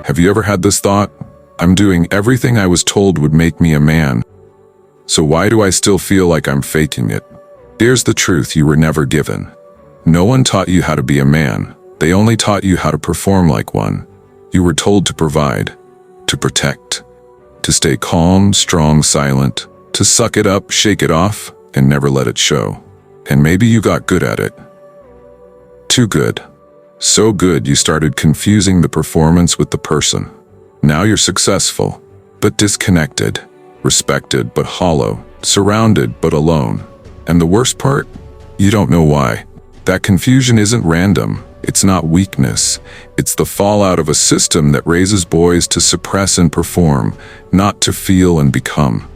Have you ever had this thought? I'm doing everything I was told would make me a man. So why do I still feel like I'm faking it? Here's the truth you were never given. No one taught you how to be a man. They only taught you how to perform like one. You were told to provide, to protect, to stay calm, strong, silent, to suck it up, shake it off, and never let it show. And maybe you got good at it. Too good. So good you started confusing the performance with the person. Now you're successful, but disconnected, respected but hollow, surrounded but alone. And the worst part? You don't know why. That confusion isn't random. It's not weakness. It's the fallout of a system that raises boys to suppress and perform, not to feel and become.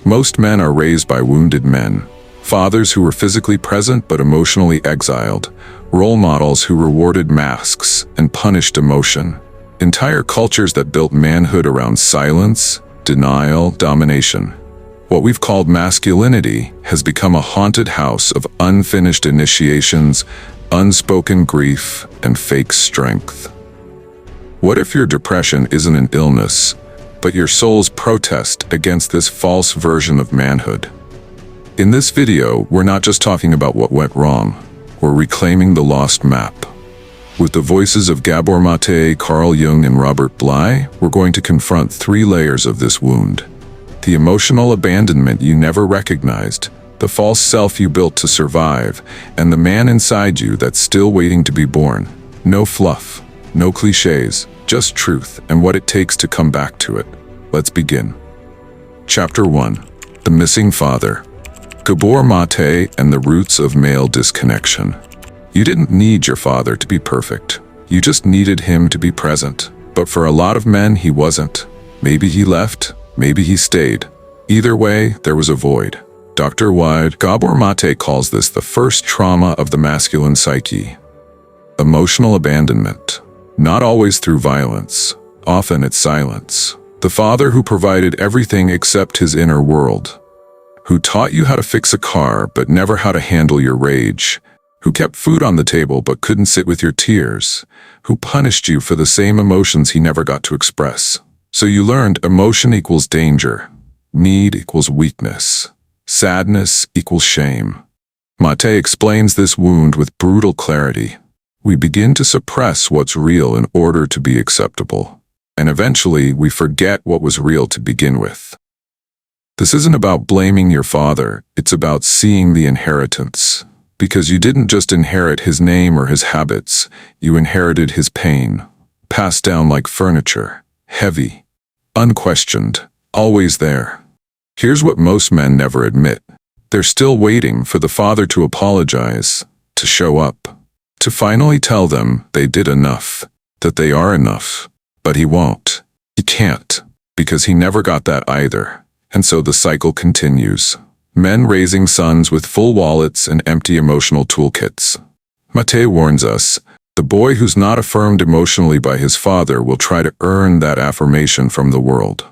Most men are raised by wounded men. Fathers who were physically present but emotionally exiled. Role models who rewarded masks and punished emotion. Entire cultures that built manhood around silence, denial, domination. What we've called masculinity has become a haunted house of unfinished initiations, unspoken grief, and fake strength. What if your depression isn't an illness, but your soul's protest against this false version of manhood? In this video, we're not just talking about what went wrong. We're reclaiming the lost map. With the voices of Gabor Maté, Carl Jung, and Robert Bly, we're going to confront 3 layers of this wound. The emotional abandonment you never recognized, the false self you built to survive, and the man inside you that's still waiting to be born. No fluff, no cliches, just truth and what it takes to come back to it. Let's begin. Chapter 1. The Missing Father. Gabor Maté and the Roots of Male Disconnection. You didn't need your father to be perfect. You just needed him to be present. But for a lot of men, he wasn't. Maybe he left, maybe he stayed. Either way, there was a void. Dr. Gabor Maté calls this the first trauma of the masculine psyche. Emotional abandonment. Not always through violence. Often it's silence. The father who provided everything except his inner world. Who taught you how to fix a car but never how to handle your rage. Who kept food on the table but couldn't sit with your tears. Who punished you for the same emotions he never got to express. So you learned emotion equals danger. Need equals weakness. Sadness equals shame. Maté explains this wound with brutal clarity. We begin to suppress what's real in order to be acceptable. And eventually, we forget what was real to begin with. This isn't about blaming your father, it's about seeing the inheritance. Because you didn't just inherit his name or his habits, you inherited his pain. Passed down like furniture. Heavy. Unquestioned. Always there. Here's what most men never admit. They're still waiting for the father to apologize, to show up, to finally tell them they did enough, that they are enough. But he won't. He can't. Because he never got that either. And so the cycle continues. Men raising sons with full wallets and empty emotional toolkits. Maté warns us, the boy who's not affirmed emotionally by his father will try to earn that affirmation from the world.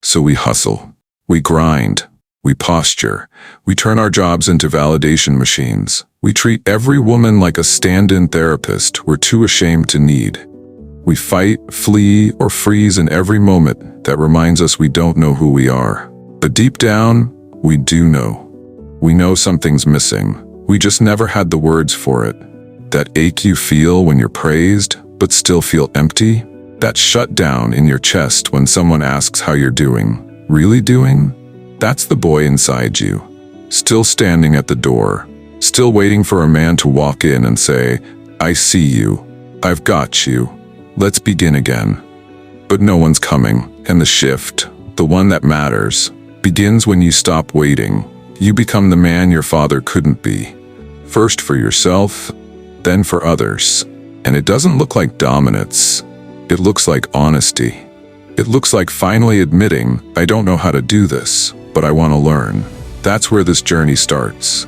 So we hustle, we grind, we posture, we turn our jobs into validation machines. We treat every woman like a stand-in therapist we're too ashamed to need. We fight, flee, or freeze in every moment that reminds us we don't know who we are. But deep down, we do know. We know something's missing. We just never had the words for it. That ache you feel when you're praised, but still feel empty? That shutdown in your chest when someone asks how you're doing. Really doing? That's the boy inside you. Still standing at the door. Still waiting for a man to walk in and say, I see you. I've got you. Let's begin again. But no one's coming, and the shift, the one that matters, begins when you stop waiting. You become the man your father couldn't be. First for yourself, then for others. And it doesn't look like dominance. It looks like honesty. It looks like finally admitting, I don't know how to do this, but I want to learn. That's where this journey starts.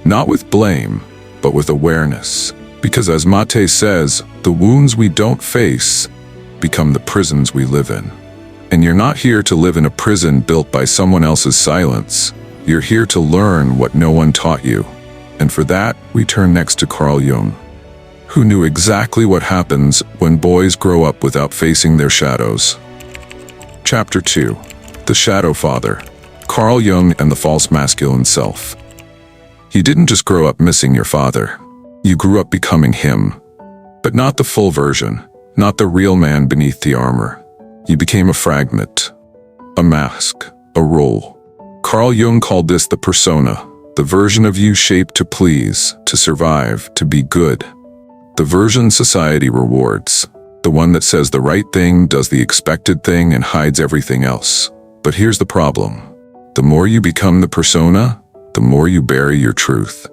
Not with blame, but with awareness. Because as Maté says, the wounds we don't face become the prisons we live in. And you're not here to live in a prison built by someone else's silence. You're here to learn what no one taught you. And for that, we turn next to Carl Jung, who knew exactly what happens when boys grow up without facing their shadows. Chapter 2. The Shadow Father. Carl Jung and the False Masculine Self. You didn't just grow up missing your father. You grew up becoming him. But not the full version, not the real man beneath the armor. You became a fragment, a mask, a role. Carl Jung called this the persona, the version of you shaped to please, to survive, to be good. The version society rewards, the one that says the right thing, does the expected thing, and hides everything else. But here's the problem. The more you become the persona, the more you bury your truth.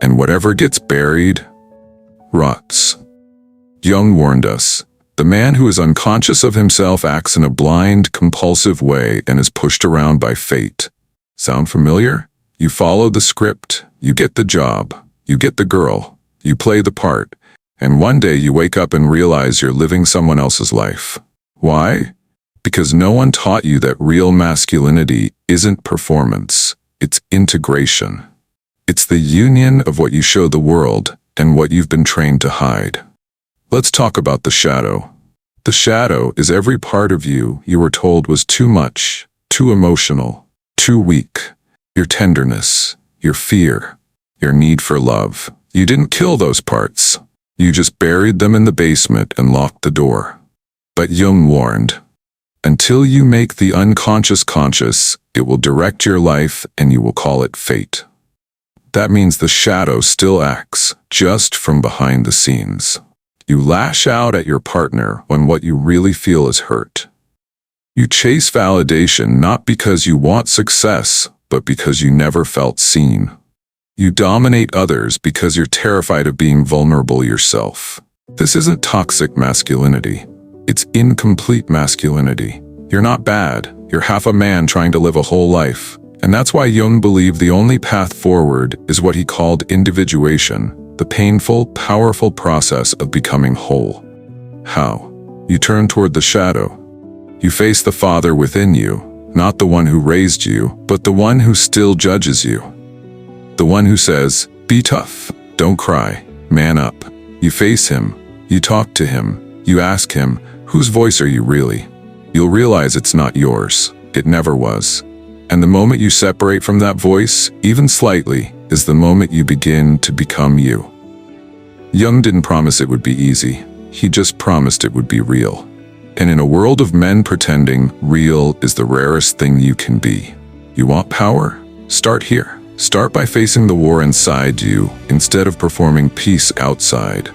And whatever gets buried, rots. Jung warned us, the man who is unconscious of himself acts in a blind, compulsive way and is pushed around by fate. Sound familiar? You follow the script, you get the job, you get the girl, you play the part, and one day you wake up and realize you're living someone else's life. Why? Because no one taught you that real masculinity isn't performance, it's integration. It's the union of what you show the world and what you've been trained to hide. Let's talk about the shadow. The shadow is every part of you were told was too much, too emotional, too weak. Your tenderness, your fear, your need for love. You didn't kill those parts. You just buried them in the basement and locked the door. But Jung warned, until you make the unconscious conscious, it will direct your life and you will call it fate. That means the shadow still acts, just from behind the scenes. You lash out at your partner when what you really feel is hurt. You chase validation not because you want success, but because you never felt seen. You dominate others because you're terrified of being vulnerable yourself. This isn't toxic masculinity. It's incomplete masculinity. You're not bad. You're half a man trying to live a whole life. And that's why Jung believed the only path forward is what he called individuation, the painful, powerful process of becoming whole. How? You turn toward the shadow. You face the father within you, not the one who raised you, but the one who still judges you. The one who says, be tough, don't cry, man up. You face him, you talk to him, you ask him, whose voice are you really? You'll realize it's not yours, it never was. And the moment you separate from that voice, even slightly, is the moment you begin to become you. Jung didn't promise it would be easy, he just promised it would be real. And in a world of men pretending, real is the rarest thing you can be. You want power? Start here. Start by facing the war inside you instead of performing peace outside.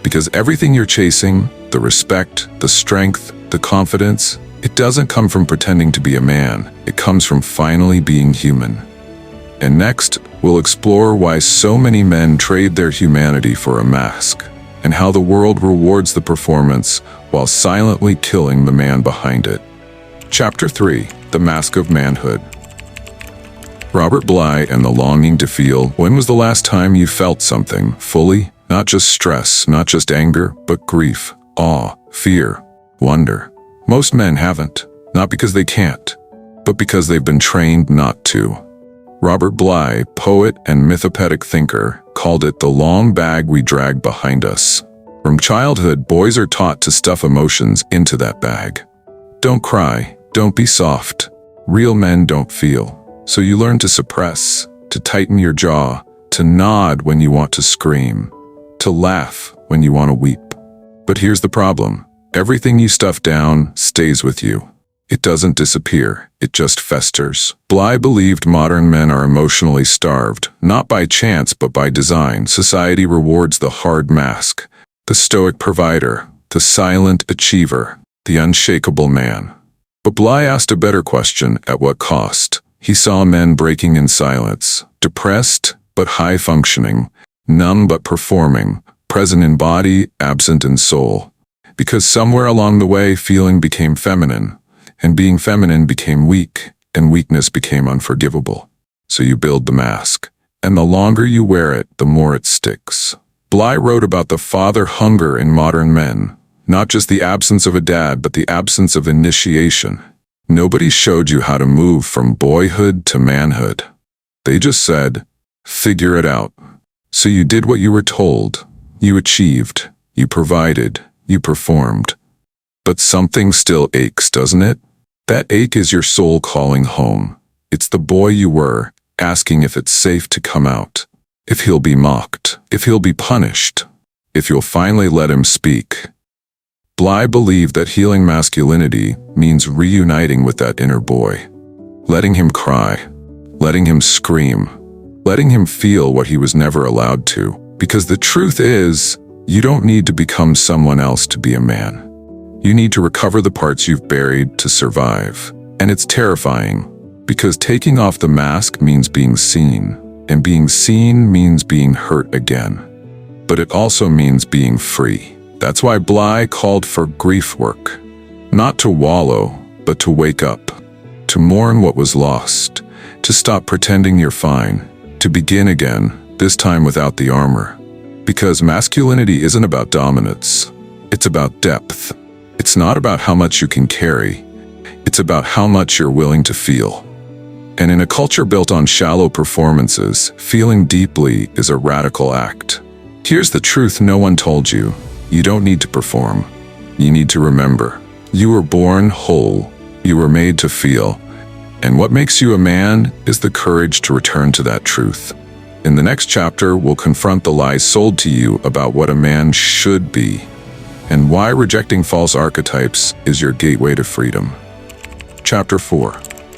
Because everything you're chasing, the respect, the strength, the confidence, it doesn't come from pretending to be a man. It comes from finally being human. And next, we'll explore why so many men trade their humanity for a mask, and how the world rewards the performance while silently killing the man behind it. Chapter 3. The Mask of Manhood. Robert Bly and the longing to feel. When was the last time you felt something fully? Not just stress, not just anger, but grief, awe, fear, wonder. Most men haven't, not because they can't, but because they've been trained not to. Robert Bly, poet and mythopedic thinker, called it the long bag we drag behind us. From childhood, boys are taught to stuff emotions into that bag. Don't cry, don't be soft. Real men don't feel. So you learn to suppress, to tighten your jaw, to nod when you want to scream, to laugh when you want to weep. But here's the problem. Everything you stuff down stays with you. It doesn't disappear, it just festers. Bly believed modern men are emotionally starved, not by chance but by design. Society rewards the hard mask, the stoic provider, the silent achiever, the unshakable man. But Bly asked a better question: at what cost? He saw men breaking in silence, depressed but high-functioning, numb but performing, present in body, absent in soul. Because somewhere along the way, feeling became feminine, and being feminine became weak, and weakness became unforgivable. So you build the mask, and the longer you wear it, the more it sticks. Bly wrote about the father hunger in modern men, not just the absence of a dad, but the absence of initiation. Nobody showed you how to move from boyhood to manhood. They just said, figure it out. So you did what you were told, You achieved, you provided, you performed. But something still aches, doesn't it? That ache is your soul calling home. It's the boy you were, asking if it's safe to come out, if he'll be mocked, if he'll be punished, if you'll finally let him speak. Bly believed that healing masculinity means reuniting with that inner boy, letting him cry, letting him scream, letting him feel what he was never allowed to. Because the truth is, you don't need to become someone else to be a man. You need to recover the parts you've buried to survive. And it's terrifying, because taking off the mask means being seen, and being seen means being hurt again. But it also means being free. That's why Bly called for grief work. Not to wallow, but to wake up, to mourn what was lost, to stop pretending you're fine, to begin again, this time without the armor. Because masculinity isn't about dominance, it's about depth. It's not about how much you can carry, it's about how much you're willing to feel. And in a culture built on shallow performances, feeling deeply is a radical act. Here's the truth no one told you. You don't need to perform. You need to remember. You were born whole. You were made to feel. And what makes you a man is the courage to return to that truth. In the next chapter, we'll confront the lies sold to you about what a man should be, and why rejecting false archetypes is your gateway to freedom. Chapter 4.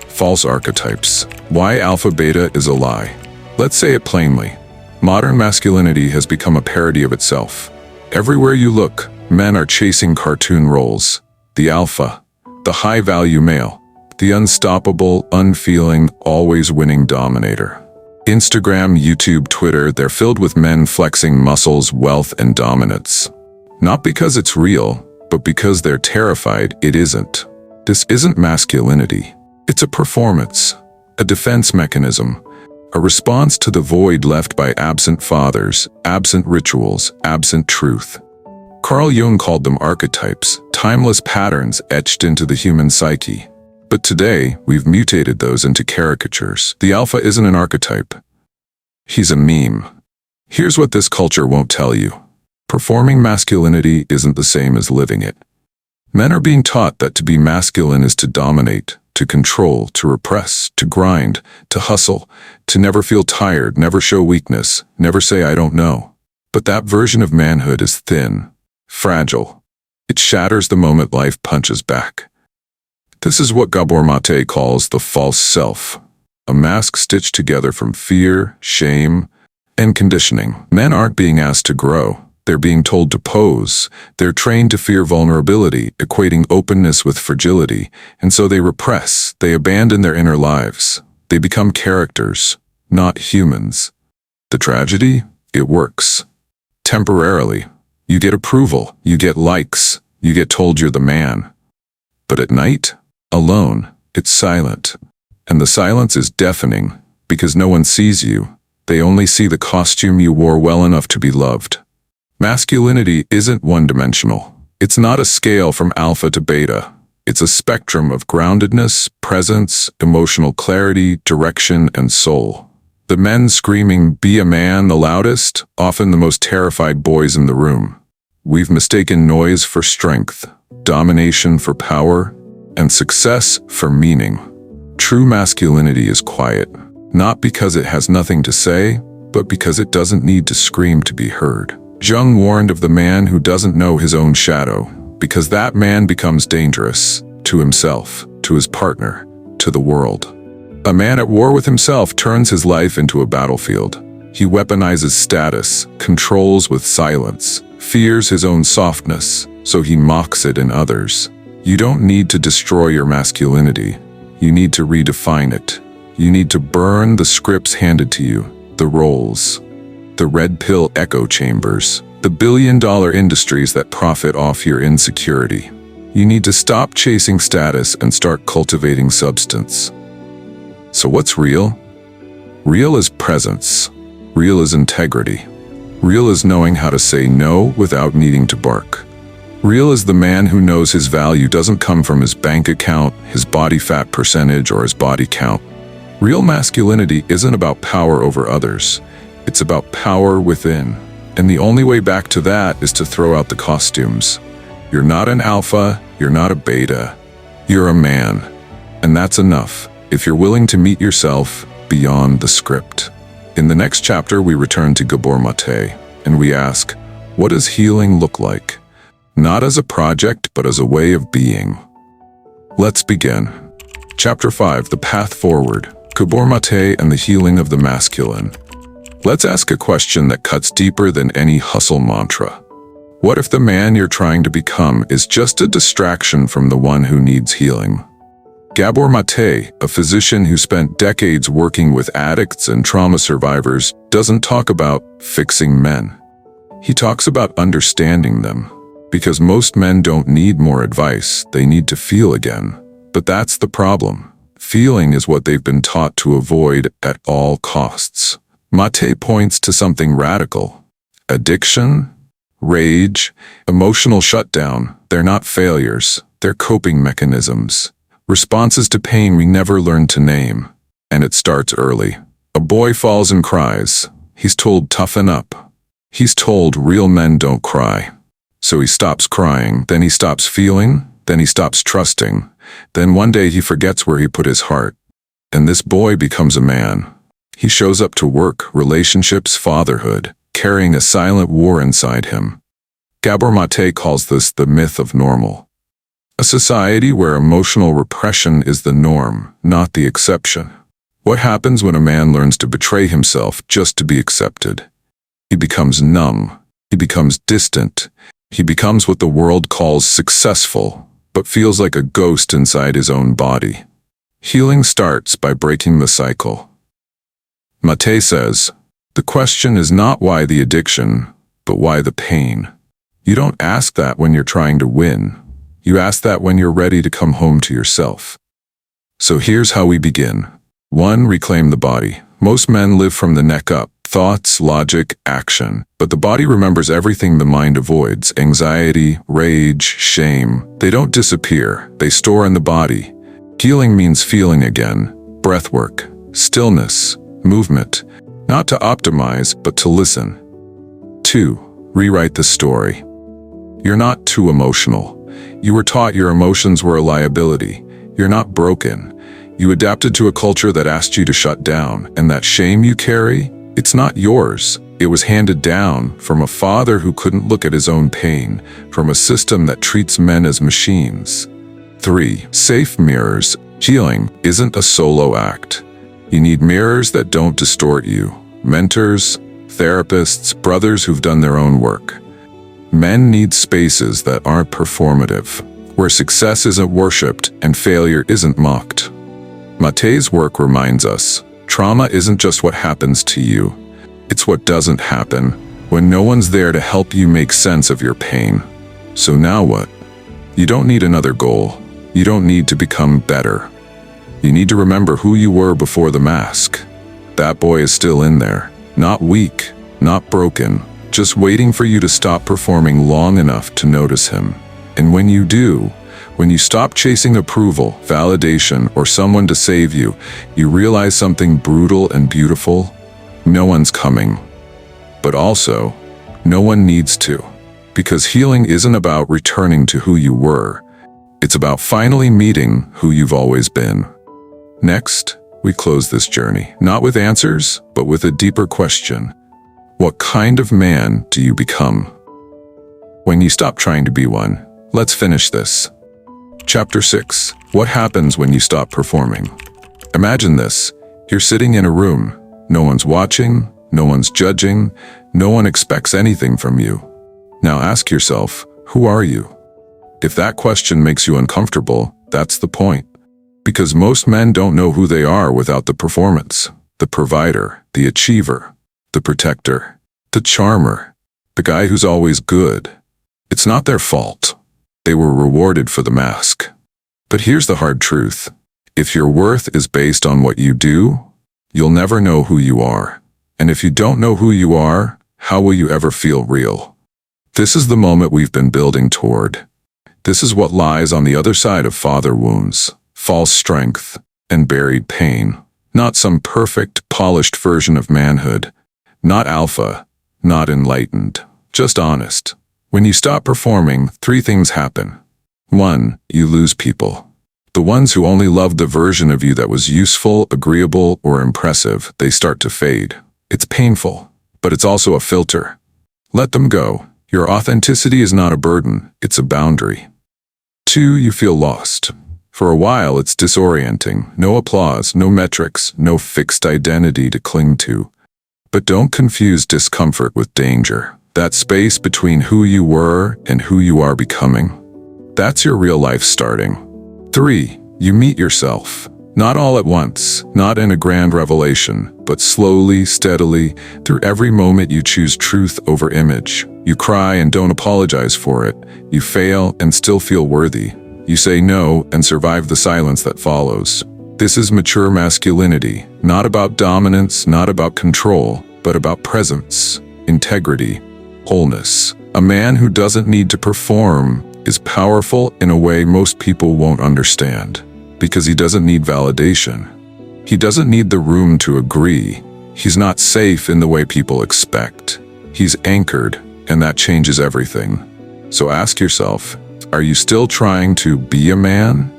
False Archetypes. Why Alpha-Beta is a lie. Let's say it plainly. Modern masculinity has become a parody of itself. Everywhere you look, men are chasing cartoon roles. The alpha, the high-value male, the unstoppable, unfeeling, always-winning dominator. Instagram, YouTube, Twitter, they're filled with men flexing muscles, wealth, and dominance. Not because it's real, but because they're terrified it isn't. This isn't masculinity. It's a performance, a defense mechanism, a response to the void left by absent fathers, absent rituals, absent truth. Carl Jung called them archetypes, timeless patterns etched into the human psyche. But today, we've mutated those into caricatures. The alpha isn't an archetype. He's a meme. Here's what this culture won't tell you. Performing masculinity isn't the same as living it. Men are being taught that to be masculine is to dominate, to control, to repress, to grind, to hustle, to never feel tired, never show weakness, never say I don't know. But that version of manhood is thin, fragile. It shatters the moment life punches back. This is what Gabor Maté calls the false self, a mask stitched together from fear, shame, and conditioning. Men aren't being asked to grow. They're being told to pose. They're trained to fear vulnerability, equating openness with fragility, and so they repress. They abandon their inner lives. They become characters, not humans. The tragedy? It works. Temporarily. You get approval, you get likes, you get told you're the man. But at night, alone, it's silent. And the silence is deafening, because no one sees you. They only see the costume you wore well enough to be loved. Masculinity isn't one-dimensional. It's not a scale from alpha to beta. It's a spectrum of groundedness, presence, emotional clarity, direction, and soul. The men screaming, "Be a man," the loudest, often the most terrified boys in the room. We've mistaken noise for strength, domination for power, and success for meaning. True masculinity is quiet, not because it has nothing to say, but because it doesn't need to scream to be heard. Jung warned of the man who doesn't know his own shadow, because that man becomes dangerous to himself, to his partner, to the world. A man at war with himself turns his life into a battlefield. He weaponizes status, controls with silence, fears his own softness, so he mocks it in others. You don't need to destroy your masculinity. You need to redefine it. You need to burn the scripts handed to you, the roles. The red pill echo chambers, the billion-dollar industries that profit off your insecurity. You need to stop chasing status and start cultivating substance. So what's real? Real is presence. Real is integrity. Real is knowing how to say no without needing to bark. Real is the man who knows his value doesn't come from his bank account, his body fat percentage, or his body count. Real masculinity isn't about power over others. It's about power within. And the only way back to that is to throw out the costumes. You're not an alpha, you're not a beta. You're a man. And that's enough, if you're willing to meet yourself beyond the script. In the next chapter, we return to Gabor Maté, and we ask, what does healing look like? Not as a project, but as a way of being. Let's begin. Chapter 5, The Path Forward, Gabor Maté and the Healing of the Masculine. Let's ask a question that cuts deeper than any hustle mantra. What if the man you're trying to become is just a distraction from the one who needs healing? Gabor Maté, a physician who spent decades working with addicts and trauma survivors, doesn't talk about fixing men. He talks about understanding them. Because most men don't need more advice, they need to feel again. But that's the problem. Feeling is what they've been taught to avoid at all costs. Maté points to something radical. Addiction, rage, emotional shutdown, they're not failures, they're coping mechanisms. Responses to pain we never learned to name. And it starts early. A boy falls and cries. He's told toughen up. He's told real men don't cry. So he stops crying, then he stops feeling, then he stops trusting. Then one day he forgets where he put his heart. And this boy becomes a man. He shows up to work, relationships, fatherhood, carrying a silent war inside him. Gabor Maté calls this the myth of normal. A society where emotional repression is the norm, not the exception. What happens when a man learns to betray himself just to be accepted? He becomes numb. He becomes distant. He becomes what the world calls successful, but feels like a ghost inside his own body. Healing starts by breaking the cycle. Maté says, the question is not why the addiction, but why the pain. You don't ask that when you're trying to win. You ask that when you're ready to come home to yourself. So here's how we begin. 1. Reclaim the body. Most men live from the neck up. Thoughts, logic, action. But the body remembers everything the mind avoids. Anxiety, rage, shame. They don't disappear. They store in the body. Healing means feeling again. Breathwork, stillness, movement. Not to optimize, but to listen. 2. Rewrite the story. You're not too emotional. You were taught your emotions were a liability. You're not broken. You adapted to a culture that asked you to shut down, and that shame you carry, it's not yours. It was handed down from a father who couldn't look at his own pain, from a system that treats men as machines. 3. Safe mirrors. Healing isn't a solo act. You need mirrors that don't distort you. Mentors, therapists, brothers who've done their own work. Men need spaces that aren't performative, where success isn't worshipped and failure isn't mocked. Maté's work reminds us, trauma isn't just what happens to you. It's what doesn't happen when no one's there to help you make sense of your pain. So now what? You don't need another goal. You don't need to become better. You need to remember who you were before the mask. That boy is still in there, not weak, not broken, just waiting for you to stop performing long enough to notice him. And when you do, when you stop chasing approval, validation, or someone to save you, you realize something brutal and beautiful. No one's coming. But also, no one needs to. Because healing isn't about returning to who you were. It's about finally meeting who you've always been. Next, we close this journey, not with answers, but with a deeper question. What kind of man do you become? When you stop trying to be one, let's finish this. Chapter 6. What happens when you stop performing? Imagine this. You're sitting in a room. No one's watching, no one's judging, no one expects anything from you. Now ask yourself, who are you? If that question makes you uncomfortable, that's the point. Because most men don't know who they are without the performance, the provider, the achiever, the protector, the charmer, the guy who's always good. It's not their fault. They were rewarded for the mask. But here's the hard truth. If your worth is based on what you do, you'll never know who you are. And if you don't know who you are, how will you ever feel real? This is the moment we've been building toward. This is what lies on the other side of father wounds, false strength, and buried pain. Not some perfect, polished version of manhood. Not alpha, not enlightened, just honest. When you stop performing, 3 things happen. 1. You lose people. The ones who only loved the version of you that was useful, agreeable, or impressive, they start to fade. It's painful, but it's also a filter. Let them go. Your authenticity is not a burden, it's a boundary. 2. You feel lost. For a while, it's disorienting. No applause, no metrics, no fixed identity to cling to. But don't confuse discomfort with danger. That space between who you were and who you are becoming. That's your real life starting. 3. You meet yourself. Not all at once, not in a grand revelation, but slowly, steadily, through every moment you choose truth over image. You cry and don't apologize for it. You fail and still feel worthy. You say no and survive the silence that follows. This is mature masculinity, not about dominance, not about control, but about presence, integrity, wholeness. A man who doesn't need to perform is powerful in a way most people won't understand, because he doesn't need validation. He doesn't need the room to agree. He's not safe in the way people expect. He's anchored, and that changes everything. So ask yourself, are you still trying to be a man?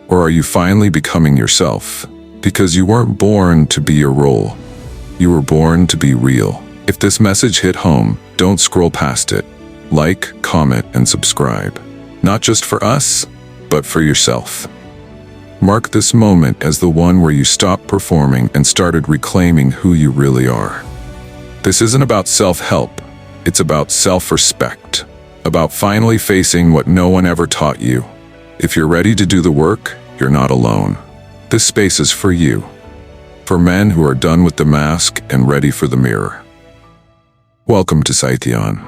Or are you finally becoming yourself? Because you weren't born to be a role. You were born to be real. If this message hit home, don't scroll past it. Like, comment, and subscribe. Not just for us, but for yourself. Mark this moment as the one where you stopped performing and started reclaiming who you really are. This isn't about self-help. It's about self-respect. About finally facing what no one ever taught you. If you're ready to do the work, you're not alone. This space is for you. For men who are done with the mask and ready for the mirror. Welcome to Psytheon.